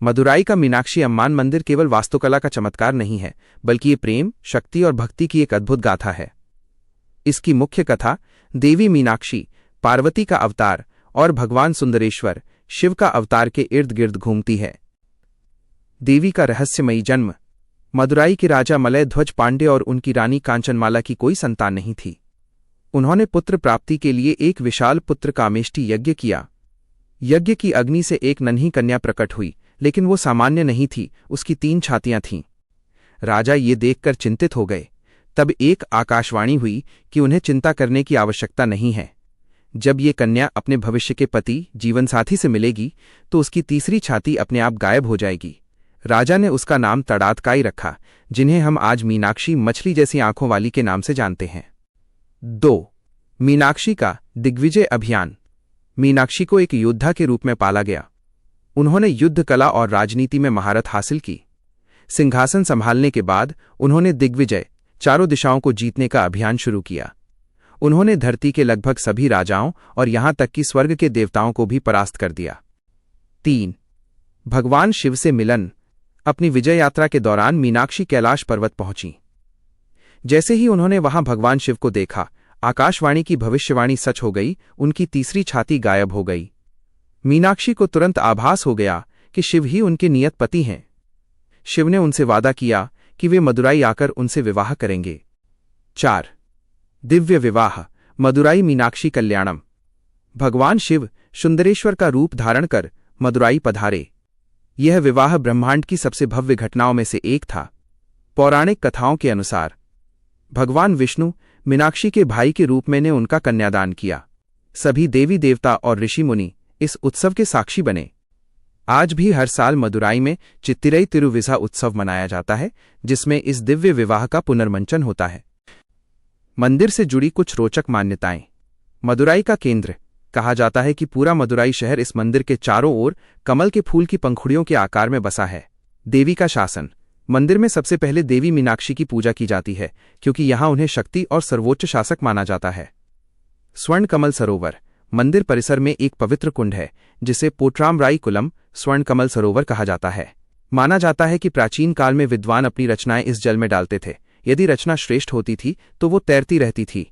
मदुराई का मीनाक्षी अम्मान मंदिर केवल वास्तुकला का चमत्कार नहीं है, बल्कि ये प्रेम, शक्ति और भक्ति की एक अद्भुत गाथा है। इसकी मुख्य कथा देवी मीनाक्षी, पार्वती का अवतार और भगवान सुंदरेश्वर, शिव का अवतार के इर्द गिर्द घूमती है। देवी का रहस्यमयी जन्म। मदुराई के राजा मलय ध्वज पांडे और उनकी रानी कांचनमाला की कोई संतान नहीं थी। उन्होंने पुत्र प्राप्ति के लिए एक विशाल पुत्र कामेष्टि यज्ञ किया। यज्ञ की अग्नि से एक नन्ही कन्या प्रकट हुई, लेकिन वो सामान्य नहीं थी, उसकी 3 छातियां थीं। राजा ये देखकर चिंतित हो गए। तब एक आकाशवाणी हुई कि उन्हें चिंता करने की आवश्यकता नहीं है। जब ये कन्या अपने भविष्य के पति, जीवनसाथी से मिलेगी तो उसकी तीसरी छाती अपने आप गायब हो जाएगी। राजा ने उसका नाम तड़ातकाई रखा, जिन्हें हम आज मीनाक्षी, मछली जैसी आंखों वाली के नाम से जानते हैं। 2. मीनाक्षी का दिग्विजय अभियान। मीनाक्षी को एक योद्धा के रूप में पाला गया। उन्होंने युद्ध कला और राजनीति में महारत हासिल की। सिंहासन संभालने के बाद उन्होंने दिग्विजय, चारों दिशाओं को जीतने का अभियान शुरू किया। उन्होंने धरती के लगभग सभी राजाओं और यहां तक कि स्वर्ग के देवताओं को भी परास्त कर दिया। 3. भगवान शिव से मिलन। अपनी विजय यात्रा के दौरान मीनाक्षी कैलाश पर्वत पहुंची। जैसे ही उन्होंने वहां भगवान शिव को देखा, आकाशवाणी की भविष्यवाणी सच हो गई, उनकी तीसरी छाती गायब हो गई। मीनाक्षी को तुरंत आभास हो गया कि शिव ही उनके नियत पति हैं। शिव ने उनसे वादा किया कि वे मदुराई आकर उनसे विवाह करेंगे। 4. दिव्य विवाह। मदुराई मीनाक्षी कल्याणम। भगवान शिव सुंदरेश्वर का रूप धारण कर मदुराई पधारे। यह विवाह ब्रह्मांड की सबसे भव्य घटनाओं में से एक था। पौराणिक कथाओं के अनुसार भगवान विष्णु मीनाक्षी के भाई के रूप में ने उनका कन्यादान किया। सभी देवी देवता और ऋषि मुनि इस उत्सव के साक्षी बने। आज भी हर साल मदुराई में चित्तिरई तिरुविजा उत्सव मनाया जाता है, जिसमें इस दिव्य विवाह का पुनर्मंचन होता है। मंदिर से जुड़ी कुछ रोचक मान्यताएं। मदुराई का केंद्र। कहा जाता है कि पूरा मदुराई शहर इस मंदिर के चारों ओर कमल के फूल की पंखुड़ियों के आकार में बसा है। देवी का शासन। मंदिर में सबसे पहले देवी मीनाक्षी की पूजा की जाती है, क्योंकि यहां उन्हें शक्ति और सर्वोच्च शासक माना जाता है। स्वर्ण कमल सरोवर। मंदिर परिसर में एक पवित्र कुंड है, जिसे पोट्रामराई कुलम स्वर्ण कमल सरोवर कहा जाता है। माना जाता है कि प्राचीन काल में विद्वान अपनी रचनाएं इस जल में डालते थे। यदि रचना श्रेष्ठ होती थी तो वो तैरती रहती थी।